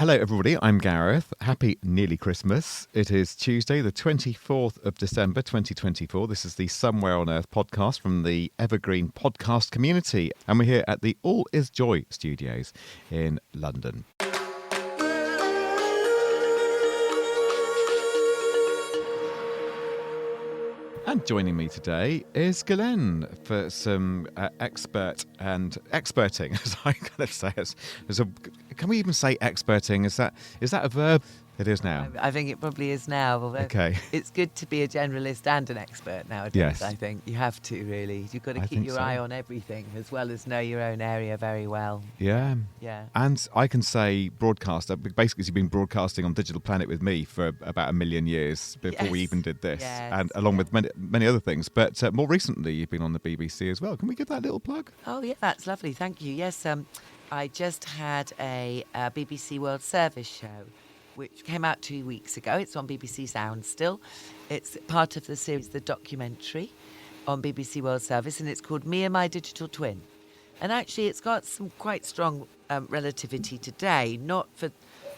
Hello, everybody. I'm Gareth. Happy nearly Christmas. It is Tuesday, the 24th of December, 2024. This is the Somewhere on Earth podcast from the Evergreen podcast community. And we're here at the All Is Joy studios in London. And joining me today is Ghislaine for some experting, as I kind of say. Can we even say experting? Is that a verb? It is now. I think it probably is now. Okay. It's good to be a generalist and an expert nowadays. Yes. I think you have to really. You've got to keep your eye on everything as well as know your own area very well. Yeah. Yeah. And I can say broadcaster, basically you've been broadcasting on Digital Planet with me for about 1 million years before we even did this, and along with many other things. But more recently, you've been on the BBC as well. Can we give that little plug? Oh, yeah, that's lovely. Thank you. Yes, I just had a BBC World Service show, which came out 2 weeks ago. It's on BBC Sound still. It's part of the series, The Documentary, on BBC World Service, and it's called Me and My Digital Twin. And actually, it's got some quite strong relativity today. Not for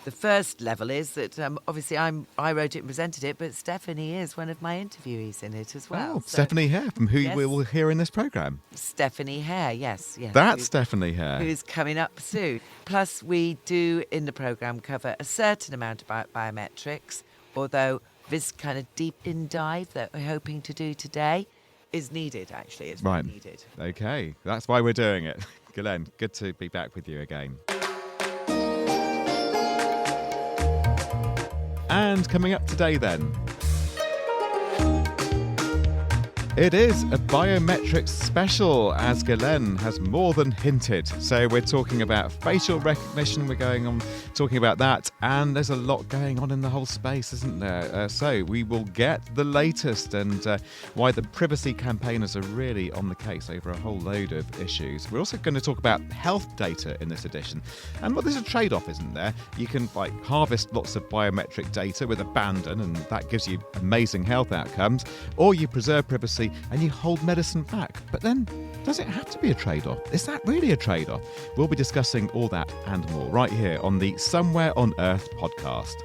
the first level is that obviously I wrote it and presented it, but Stephanie is one of my interviewees in it as well. Oh, so, Stephanie Hare, from who we will hear in this programme. Stephanie Hare, yes. That's Stephanie Hare. Who's coming up soon. Plus, we do, in the programme, cover a certain amount about biometrics, although this kind of deep in dive that we're hoping to do today is needed, actually. It's right. Needed. Okay, that's why we're doing it. Ghislaine, good to be back with you again. And coming up today then, it is a biometrics special, as Ghislaine has more than hinted. So we're talking about facial recognition, we're going on talking about that, and there's a lot going on in the whole space, isn't there? So we will get the latest and why the privacy campaigners are really on the case over a whole load of issues. We're also going to talk about health data in this edition. And there's a trade-off, isn't there? You can harvest lots of biometric data with abandon, and that gives you amazing health outcomes, or you preserve privacy and you hold medicine back. But then, does it have to be a trade-off? Is that really a trade-off? We'll be discussing all that and more right here on the Somewhere on Earth podcast.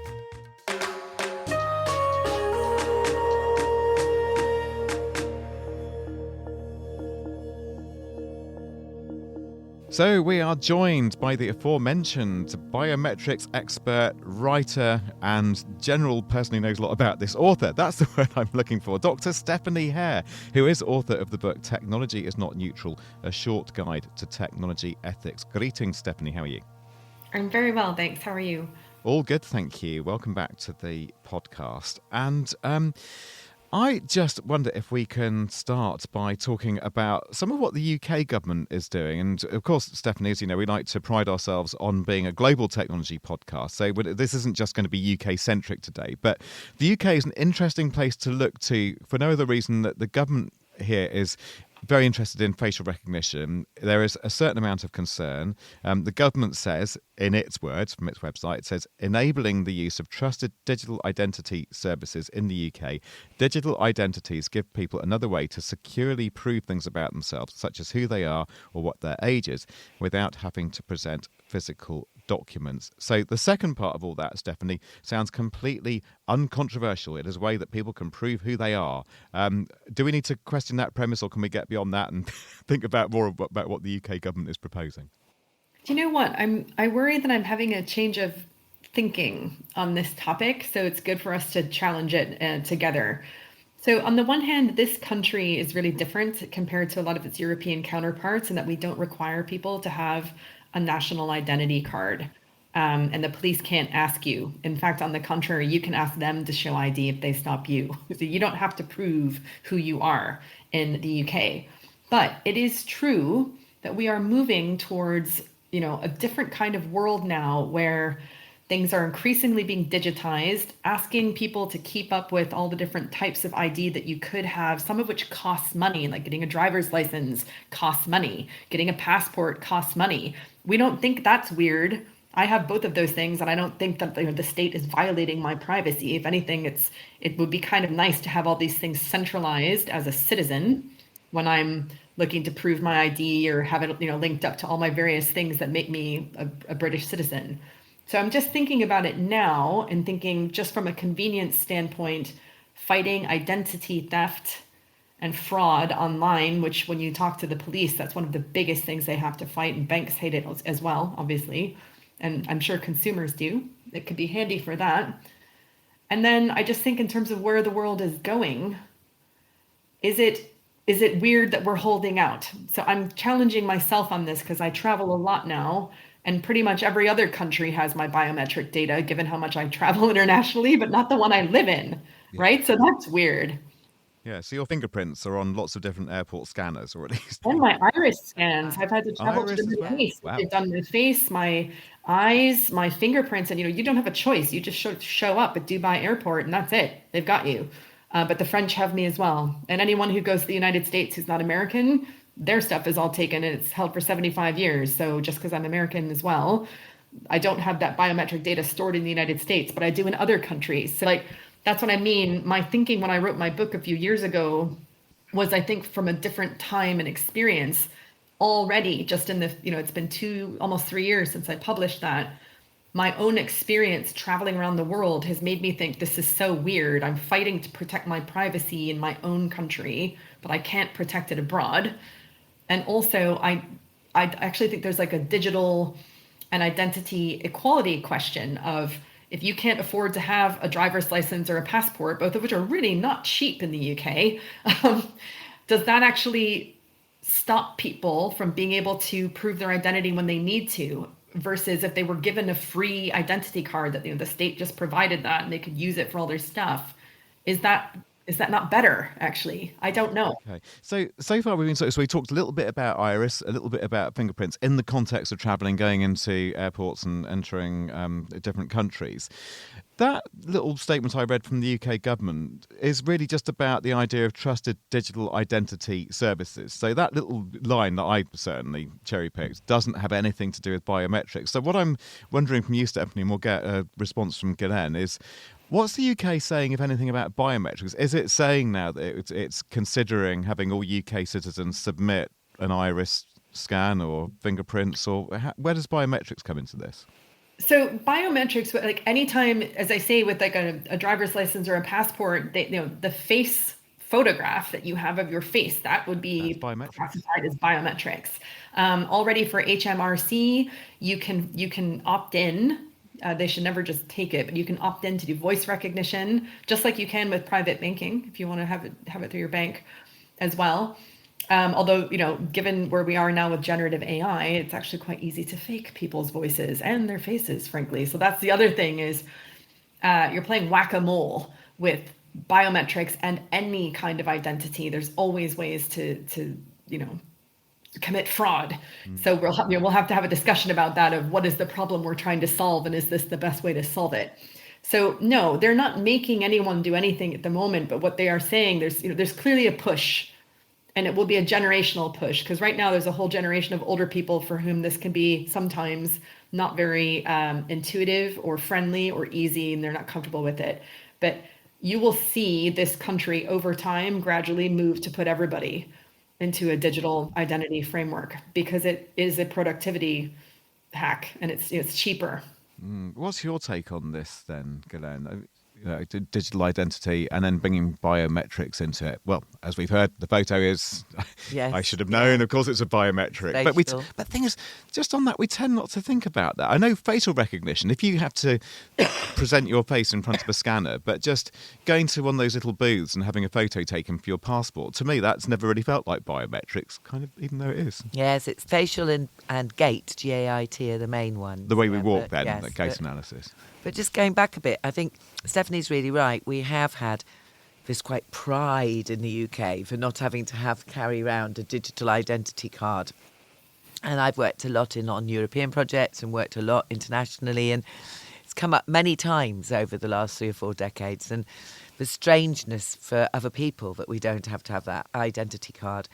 So we are joined by the aforementioned biometrics expert, writer and general person who knows a lot about this, author. That's the word I'm looking for. Dr. Stephanie Hare, who is author of the book Technology is Not Neutral, a short guide to technology ethics. Greetings, Stephanie. How are you? I'm very well, thanks. How are you? All good, thank you. Welcome back to the podcast. And I just wonder if we can start by talking about some of what the UK government is doing. And of course, Stephanie, as you know, we like to pride ourselves on being a global technology podcast. So this isn't just going to be UK-centric today. But the UK is an interesting place to look to for no other reason that the government here is very interested in facial recognition. There is a certain amount of concern. The government says, in its words from its website, it says, enabling the use of trusted digital identity services in the UK, digital identities give people another way to securely prove things about themselves, such as who they are or what their age is, without having to present physical documents. So the second part of all that, Stephanie, sounds completely uncontroversial. It is a way that people can prove who they are. Do we need to question that premise, or can we get beyond that and think about more about what the UK government is proposing? Do you know what? I worry that I'm having a change of thinking on this topic, so it's good for us to challenge it together. So on the one hand, this country is really different compared to a lot of its European counterparts in that we don't require people to have a national identity card. And the police can't ask you. In fact, on the contrary, you can ask them to show ID if they stop you. So you don't have to prove who you are in the UK. But it is true that we are moving towards, a different kind of world now where things are increasingly being digitized, asking people to keep up with all the different types of ID that you could have, some of which costs money, like getting a driver's license costs money, getting a passport costs money. We don't think that's weird. I have both of those things, and I don't think that the state is violating my privacy. If anything, it would be kind of nice to have all these things centralized as a citizen when I'm looking to prove my ID or have it linked up to all my various things that make me a British citizen. So I'm just thinking about it now and thinking just from a convenience standpoint, fighting identity theft and fraud online, which when you talk to the police, that's one of the biggest things they have to fight. And banks hate it as well, obviously. And I'm sure consumers do. It could be handy for that. And then I just think in terms of where the world is going, is it weird that we're holding out? So I'm challenging myself on this because I travel a lot now, and pretty much every other country has my biometric data, given how much I travel internationally, but not the one I live in, Yeah. right? So that's weird. Yeah, so your fingerprints are on lots of different airport scanners, or at least And my iris scans. I've had to travel to iris the as well. Middle East. Wow. They've done my face, my eyes, my fingerprints, and you don't have a choice. You just show up at Dubai Airport, and that's it. They've got you. But the French have me as well. And anyone who goes to the United States who's not American, their stuff is all taken, and it's held for 75 years. So just because I'm American as well, I don't have that biometric data stored in the United States, but I do in other countries. So like that's what I mean. My thinking when I wrote my book a few years ago was, I think, from a different time and experience already, just in the, it's been almost 3 years since I published that. My own experience traveling around the world has made me think this is so weird. I'm fighting to protect my privacy in my own country, but I can't protect it abroad. And also, I actually think there's like a digital and identity equality question of, if you can't afford to have a driver's license or a passport, both of which are really not cheap in the UK, does that actually stop people from being able to prove their identity when they need to? Versus if they were given a free identity card that the state just provided that and they could use it for all their stuff, is that not better? Actually, I don't know. Okay. So far we've been so we talked a little bit about iris, a little bit about fingerprints in the context of travelling, going into airports and entering different countries. That little statement I read from the UK government is really just about the idea of trusted digital identity services. So that little line that I certainly cherry-picked doesn't have anything to do with biometrics. So what I'm wondering from you, Stephanie, and we'll get a response from Ghislaine, is what's the UK saying, if anything, about biometrics? Is it saying now that it's considering having all UK citizens submit an iris scan or fingerprints, or where does biometrics come into this? So biometrics, like anytime, as I say, with like a driver's license or a passport, the face photograph that you have of your face, that would be classified as biometrics. Already for HMRC, you can opt in. They should never just take it, but you can opt in to do voice recognition, just like you can with private banking if you want to have it through your bank as well. Although, given where we are now with generative AI, it's actually quite easy to fake people's voices and their faces, frankly. So that's the other thing is you're playing whack-a-mole with biometrics and any kind of identity. There's always ways to commit fraud. So we'll have to have a discussion about that, of what is the problem we're trying to solve, and is this the best way to solve it? So no, they're not making anyone do anything at the moment, but what they are saying, there's clearly a push. And it will be a generational push, because right now there's a whole generation of older people for whom this can be sometimes not very intuitive or friendly or easy, and they're not comfortable with it. But you will see this country over time gradually move to put everybody into a digital identity framework, because it is a productivity hack and it's cheaper. What's your take on this then, Ghislaine? Digital identity and then bringing biometrics into it. Well, as we've heard, the photo is, yes, I should have known, of course it's a biometric. But the thing is, just on that, we tend not to think about that. I know facial recognition, if you have to present your face in front of a scanner, but just going to one of those little booths and having a photo taken for your passport, to me, that's never really felt like biometrics, kind of, even though it is. Yes, it's facial and gait, G-A-I-T, are the main ones. The way we walk then, yes, the gait analysis. But just going back a bit, I think Stephanie's really right. We have had this quite pride in the UK for not having to carry around a digital identity card. And I've worked a lot on European projects and worked a lot internationally, and it's come up many times over the last 3 or 4 decades. And the strangeness for other people that we don't have to have that identity card.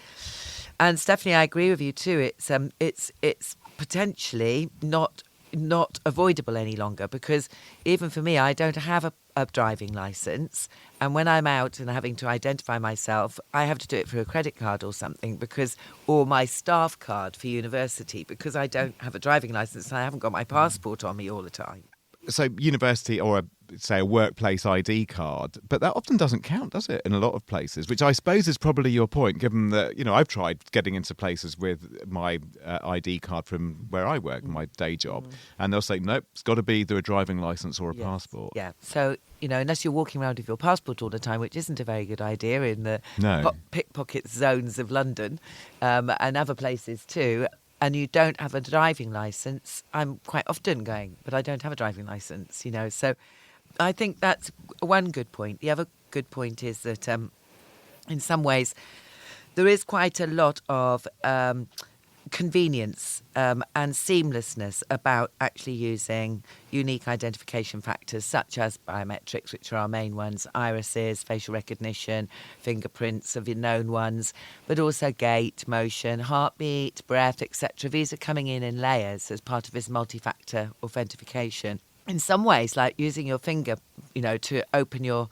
And Stephanie, I agree with you too. It's potentially not not avoidable any longer, because even for me, I don't have a driving license, and when I'm out and having to identify myself, I have to do it through a credit card or something, or my staff card for university, because I don't have a driving license and I haven't got my passport on me all the time. So university or say a workplace ID card, but that often doesn't count, does it, in a lot of places, which I suppose is probably your point, given that, I've tried getting into places with my ID card from where I work, my day job, and they'll say, nope, it's got to be either a driving licence or a passport. Yeah, so, unless you're walking around with your passport all the time, which isn't a very good idea in the pickpocket zones of London and other places too, and you don't have a driving licence, I'm quite often going, but I don't have a driving licence, so I think that's one good point. The other good point is that in some ways there is quite a lot of convenience and seamlessness about actually using unique identification factors such as biometrics, which are our main ones, irises, facial recognition, fingerprints of your known ones, but also gait, motion, heartbeat, breath, etc. These are coming in layers as part of this multi-factor authentication. In some ways, like using your finger, to open your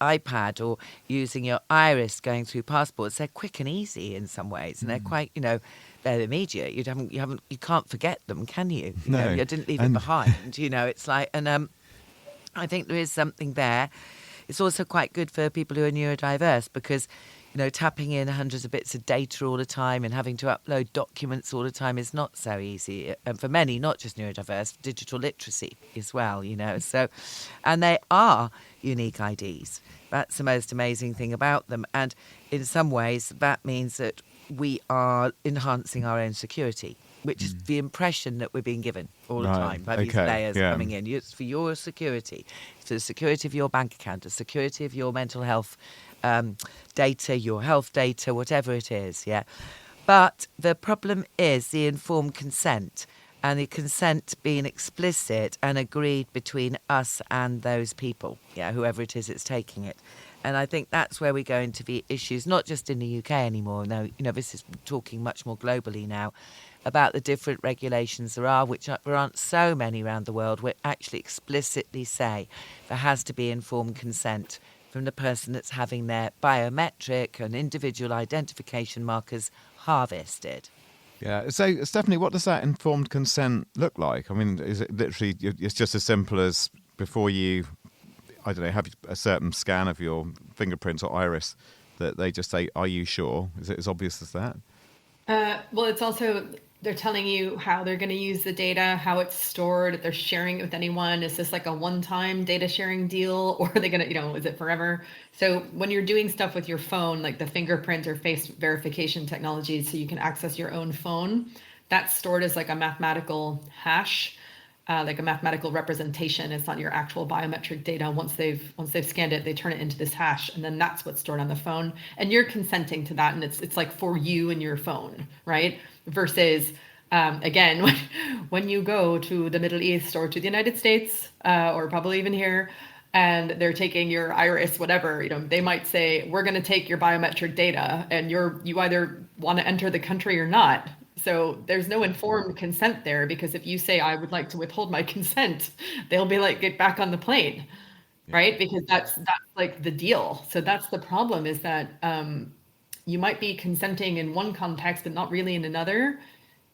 iPad, or using your iris going through passports, they're quick and easy in some ways, and they're quite, they're immediate. You can't forget them, can you? No. You didn't leave it behind. It's like, and I think there is something there. It's also quite good for people who are neurodiverse, because tapping in hundreds of bits of data all the time and having to upload documents all the time is not so easy. And for many, not just neurodiverse, digital literacy as well, So, and they are unique IDs. That's the most amazing thing about them. And in some ways, that means that we are enhancing our own security, which is the impression that we're being given all the time by these layers coming in. It's for your security, it's for the security of your bank account, the security of your mental health data, your health data, whatever it is, yeah. But the problem is the informed consent, and the consent being explicit and agreed between us and those people, whoever it is that's taking it. And I think that's where we go into the issues, not just in the UK anymore. No, this is talking much more globally now about the different regulations there are, which there aren't so many around the world, which actually explicitly say there has to be informed consent from the person that's having their biometric and individual identification markers harvested. Yeah. So, Stephanie, what does that informed consent look like? I mean, is it literally, it's just as simple as before you, I don't know, have a certain scan of your fingerprint or iris, that they just say, are you sure? Is it as obvious as that? Well, it's also, they're telling you how they're going to use the data, how it's stored, if they're sharing it with anyone. Is this like a one-time data sharing deal, or are they going to, is it forever? So when you're doing stuff with your phone, like the fingerprint or face verification technology, so you can access your own phone, that's stored as like a mathematical hash, like a mathematical representation. It's not your actual biometric data. Once they've scanned it, they turn it into this hash, and then that's what's stored on the phone. And you're consenting to that, and it's like for you and your phone, right? Versus again, when you go to the Middle East or to the United States, or probably even here, and they're taking your iris, whatever, they might say, we're going to take your biometric data, and you either want to enter the country or not. So there's no informed consent there, because if you say, I would like to withhold my consent, they'll be like, get back on the plane, right? Because that's like the deal. So that's the problem, is that you might be consenting in one context, but not really in another.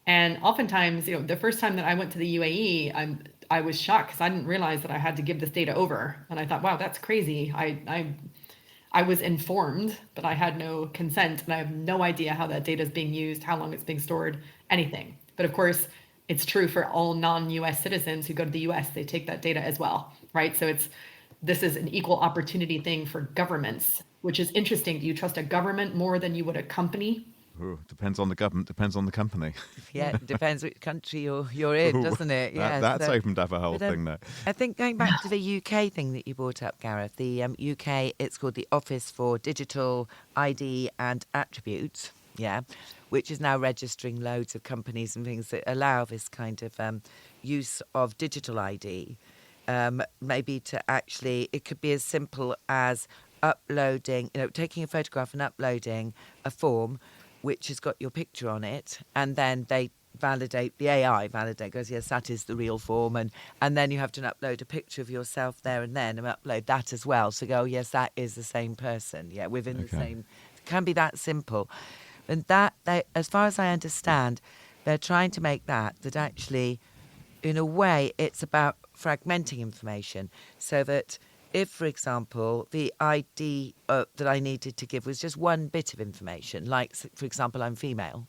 And oftentimes, the first time that I went to the UAE, I was shocked, because I didn't realize that I had to give this data over. And I thought, wow, that's crazy. I was informed, but I had no consent, and I have no idea how that data is being used, how long it's being stored, anything. But of course, it's true for all non-US citizens who go to the US, they take that data as well, right? So this is an equal opportunity thing for governments, which is interesting. Do you trust a government more than you would a company? Ooh, depends on the government, depends on the company. Yeah, it depends which country you're in, doesn't it? Yeah, that's opened up a whole thing there. I think going back to the UK thing that you brought up, Gareth, the UK, it's called the Office for Digital ID and Attributes, which is now registering loads of companies and things that allow this kind of use of digital ID. Maybe to actually, it could be as simple as uploading, taking a photograph and uploading a form which has got your picture on it, and then validate, the AI validate, goes, yes, that is the real form. And then you have to upload a picture of yourself there and then and upload that as well. So go, yes, that is the same person. Yeah, within the same, it can be that simple. And that, as far as I understand, they're trying to make that actually, in a way, it's about fragmenting information so that if, for example, the ID that I needed to give was just one bit of information, like, for example, I'm female,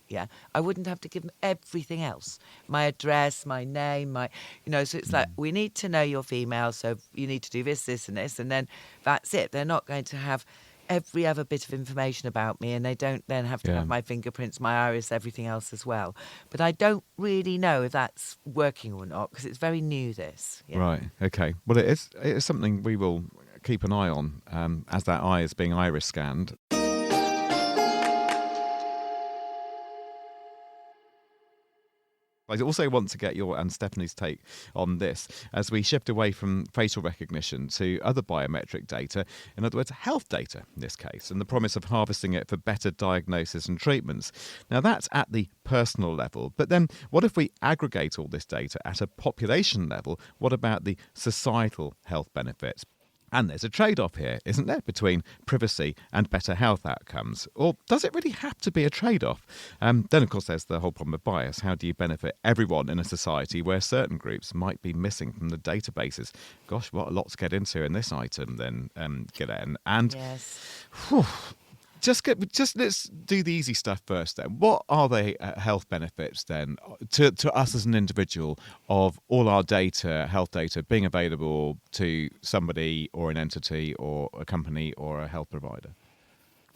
I wouldn't have to give them everything else. My address, my name, so it's like, we need to know you're female, so you need to do this, this, and this, and then that's it. They're not going to have every other bit of information about me, and they don't then have to have my fingerprints, my iris, everything else as well. But I don't really know if that's working or not, because it's very new, this. Yeah. Right, okay. Well, it is something we will keep an eye on as that eye is being iris scanned. I also want to get your and Stephanie's take on this as we shift away from facial recognition to other biometric data, in other words, health data in this case, and the promise of harvesting it for better diagnosis and treatments. Now, that's at the personal level, but then what if we aggregate all this data at a population level? What about the societal health benefits? And there's a trade-off here, isn't there, between privacy and better health outcomes? Or does it really have to be a trade-off? Then, of course, there's the whole problem of bias. How do you benefit everyone in a society where certain groups might be missing from the databases? Gosh, what a lot to get into in this item then, Ghislaine. And yes. Just let's do the easy stuff first then. What are the health benefits then to us as an individual of all our data, health data, being available to somebody or an entity or a company or a health provider?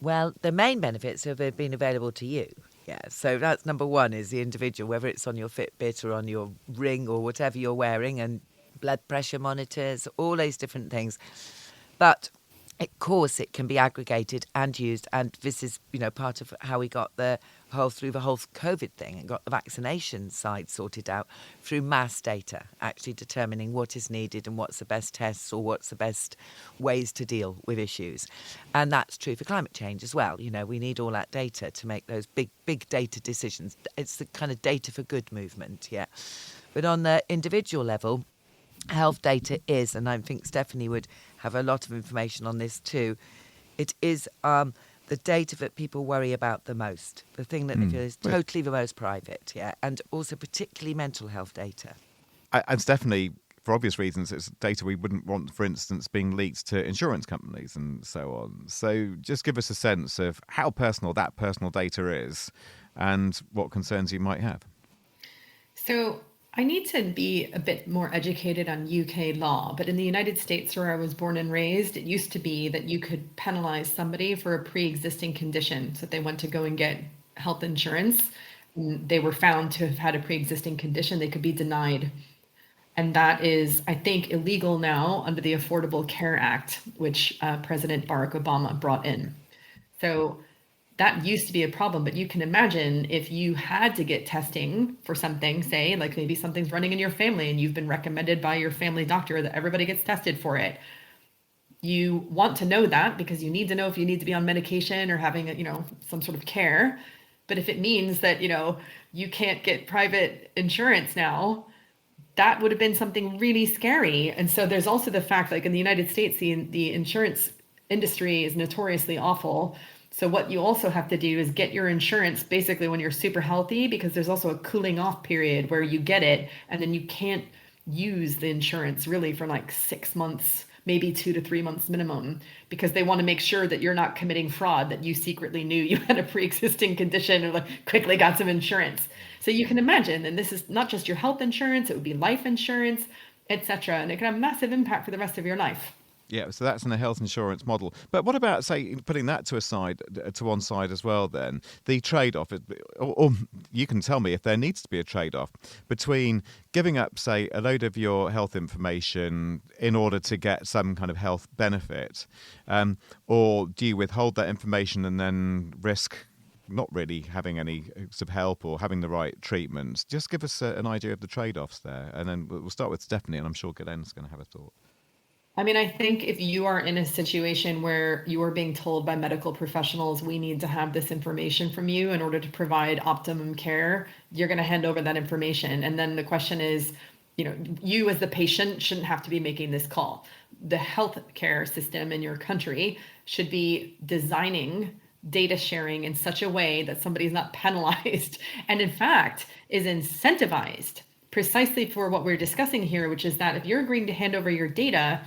Well, the main benefits of it being available to you. Yeah, so that's number one, is the individual, whether it's on your Fitbit or on your ring or whatever you're wearing, and blood pressure monitors, all those different things. But of course, it can be aggregated and used, and this is, part of how we got through the whole COVID thing and got the vaccination side sorted out through mass data, actually determining what is needed and what's the best tests or what's the best ways to deal with issues. And that's true for climate change as well. We need all that data to make those big data decisions. It's the kind of data for good movement, yeah. But on the individual level, health data is, and I think Stephanie would have a lot of information on this too, it is the data that people worry about the most, the thing that they feel is totally the most private, and also particularly mental health data. And Stephanie, for obvious reasons, it's data we wouldn't want, for instance, being leaked to insurance companies and so on. So just give us a sense of how personal that personal data is and what concerns you might have. So I need to be a bit more educated on UK law, but in the United States, where I was born and raised, it used to be that you could penalize somebody for a pre-existing condition. So if they went to go and get health insurance, and they were found to have had a pre-existing condition, they could be denied. And that is, I think, illegal now under the Affordable Care Act, which President Barack Obama brought in. So that used to be a problem, but you can imagine if you had to get testing for something, say, like maybe something's running in your family and you've been recommended by your family doctor that everybody gets tested for it. You want to know that because you need to know if you need to be on medication or having, some sort of care. But if it means that, you can't get private insurance now, that would have been something really scary. And so there's also the fact, like in the United States, the insurance industry is notoriously awful. So what you also have to do is get your insurance basically when you're super healthy, because there's also a cooling off period where you get it and then you can't use the insurance really for like 6 months, maybe 2 to 3 months minimum, because they want to make sure that you're not committing fraud, that you secretly knew you had a pre-existing condition or like quickly got some insurance. So you can imagine, and this is not just your health insurance, it would be life insurance, etc. And it can have massive impact for the rest of your life. Yeah, so that's in the health insurance model. But what about, say, putting that to one side as well then, the trade-off, or you can tell me if there needs to be a trade-off between giving up, say, a load of your health information in order to get some kind of health benefit, or do you withhold that information and then risk not really having any sort of help or having the right treatment? Just give us an idea of the trade-offs there. And then we'll start with Stephanie, and I'm sure Ghislaine's going to have a thought. I mean, I think if you are in a situation where you are being told by medical professionals, we need to have this information from you in order to provide optimum care, you're going to hand over that information. And then the question is, you as the patient shouldn't have to be making this call. The healthcare system in your country should be designing data sharing in such a way that somebody is not penalized and, in fact, is incentivized precisely for what we're discussing here, which is that if you're agreeing to hand over your data,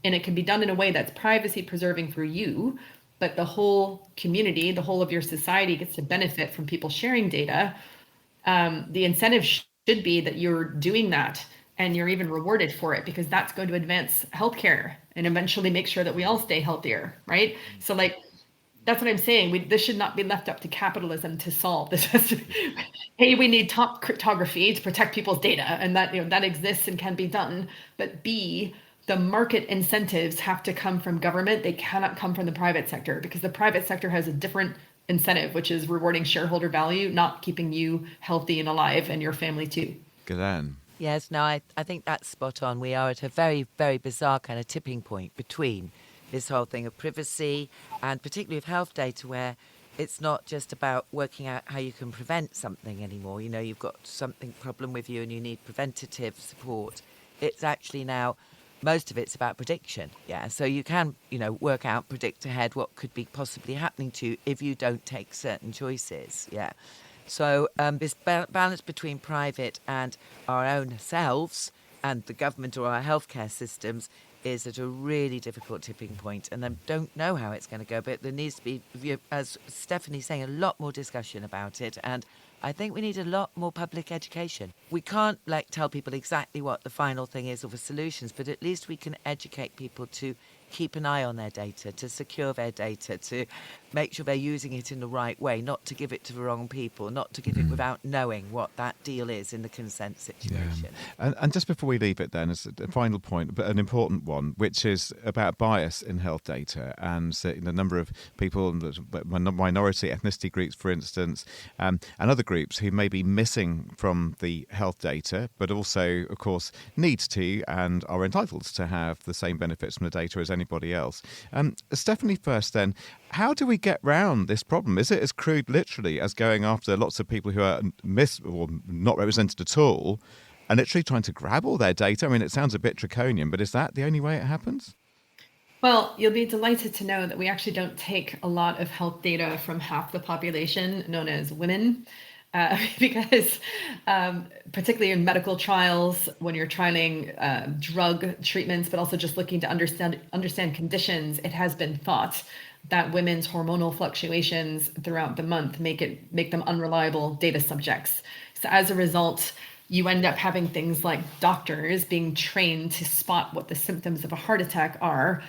and it can be done in a way that's privacy preserving for you, but the whole community, the whole of your society gets to benefit from people sharing data, the incentive should be that you're doing that and you're even rewarded for it, because that's going to advance healthcare and eventually make sure that we all stay healthier, right? So like, that's what I'm saying. This should not be left up to capitalism to solve. This has to, hey, we need top cryptography to protect people's data, and that that exists and can be done. But B, the market incentives have to come from government. They cannot come from the private sector, because the private sector has a different incentive, which is rewarding shareholder value, not keeping you healthy and alive and your family too. Ghislaine. Yes, no, I think that's spot on. We are at a very, very bizarre kind of tipping point between this whole thing of privacy and particularly of health data, where it's not just about working out how you can prevent something anymore. You've got something problem with you and you need preventative support. It's actually now, most of it's about prediction. Yeah. So you can, work out, predict ahead what could be possibly happening to you if you don't take certain choices. Yeah. So this balance between private and our own selves and the government or our healthcare systems is at a really difficult tipping point, and I don't know how it's going to go, but there needs to be, as Stephanie's saying, a lot more discussion about it, and I think we need a lot more public education. We can't tell people exactly what the final thing is or the solutions, but at least we can educate people to keep an eye on their data, to secure their data, to make sure they're using it in the right way, not to give it to the wrong people, not to give it without knowing what that deal is in the consent situation. Yeah. And just before we leave it then, as a final point, but an important one, which is about bias in health data and the number of people, minority ethnicity groups, for instance, and other groups who may be missing from the health data, but also, of course, need to and are entitled to have the same benefits from the data as anybody else. Stephanie first then, how do we get round this problem? Is it as crude literally as going after lots of people who are missed or not represented at all and literally trying to grab all their data? I mean, it sounds a bit draconian, but is that the only way it happens? Well, you'll be delighted to know that we actually don't take a lot of health data from half the population, known as women. Because particularly in medical trials, when you're trialing drug treatments, but also just looking to understand conditions, it has been thought that women's hormonal fluctuations throughout the month make them unreliable data subjects. So as a result, you end up having things like doctors being trained to spot what the symptoms of a heart attack are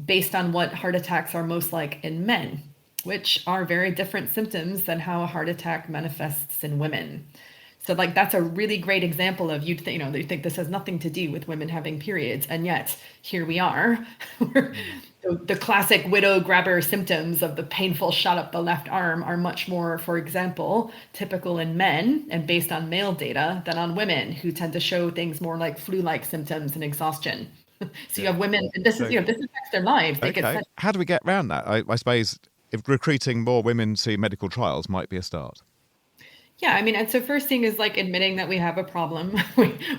based on what heart attacks are most like in men, which are very different symptoms than how a heart attack manifests in women. So that's a really great example of you think this has nothing to do with women having periods, and yet here we are. The classic widow grabber symptoms of the painful shot up the left arm are much more, for example, typical in men and based on male data than on women, who tend to show things more like flu-like symptoms and exhaustion. So you have women, and this affects their lives. Okay. How do we get around that? I suppose if recruiting more women to medical trials might be a start. Yeah, I mean, and so first thing is admitting that we have a problem.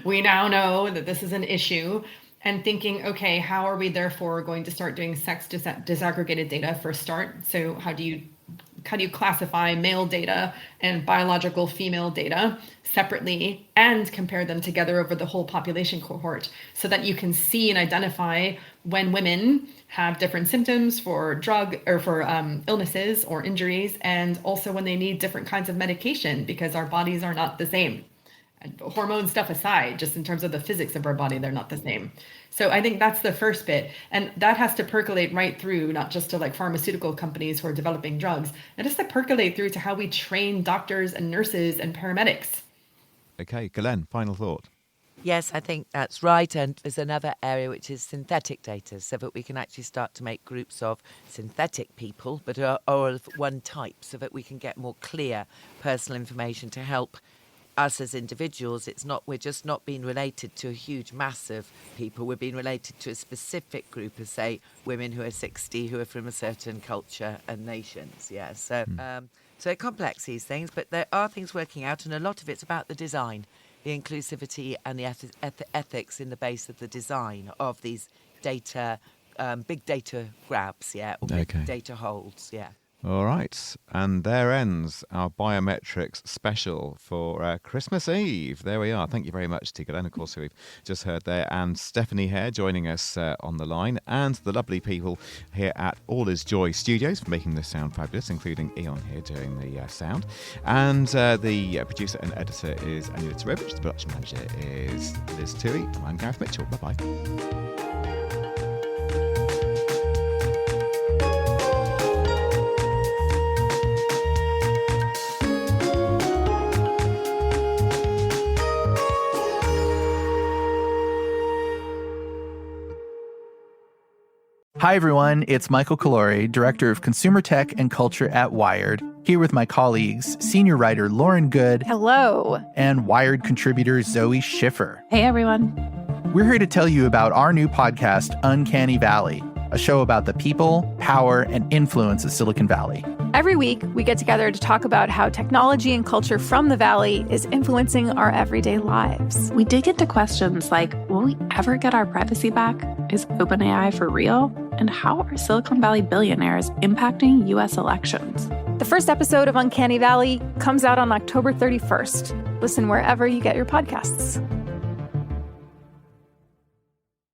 We now know that this is an issue, and thinking, okay, how are we therefore going to start doing sex disaggregated data for a start? So how do you classify male data and biological female data separately and compare them together over the whole population cohort, so that you can see and identify when women have different symptoms for drug or for illnesses or injuries, and also when they need different kinds of medication, because our bodies are not the same. And hormone stuff aside, just in terms of the physics of our body, they're not the same. So I think that's the first bit. And that has to percolate right through, not just to pharmaceutical companies who are developing drugs. It has to percolate through to how we train doctors and nurses and paramedics. Okay, Ghislaine, final thought. Yes, I think that's right. And there's another area which is synthetic data, so that we can actually start to make groups of synthetic people, but are of one type, so that we can get more clear personal information to help us as individuals, we're just not being related to a huge mass of people. We're being related to a specific group of, say, women who are 60, who are from a certain culture and nations. Yeah, so they're complex, these things, but there are things working out, and a lot of it's about the design, the inclusivity and the ethics in the base of the design of these data, big data grabs, or big data holds, All right, and there ends our biometrics special for Christmas Eve. There we are. Thank you very much to Ghislaine, of course, who we've just heard there, and Stephanie Hare joining us on the line, and the lovely people here at All Is Joy Studios for making this sound fabulous, including Eon here doing the sound. And the producer and editor is Ania Lichtarowicz. The production manager is Liz Tuohy. And I'm Gareth Mitchell. Bye-bye. Hi, everyone. It's Michael Calore, Director of Consumer Tech and Culture at Wired, here with my colleagues, senior writer Lauren Good. Hello. And Wired contributor Zoe Schiffer. Hey, everyone. We're here to tell you about our new podcast, Uncanny Valley, a show about the people, power, and influence of Silicon Valley. Every week, we get together to talk about how technology and culture from the Valley is influencing our everyday lives. We dig into questions like, will we ever get our privacy back? Is OpenAI for real? And how are Silicon Valley billionaires impacting U.S. elections? The first episode of Uncanny Valley comes out on October 31st. Listen wherever you get your podcasts.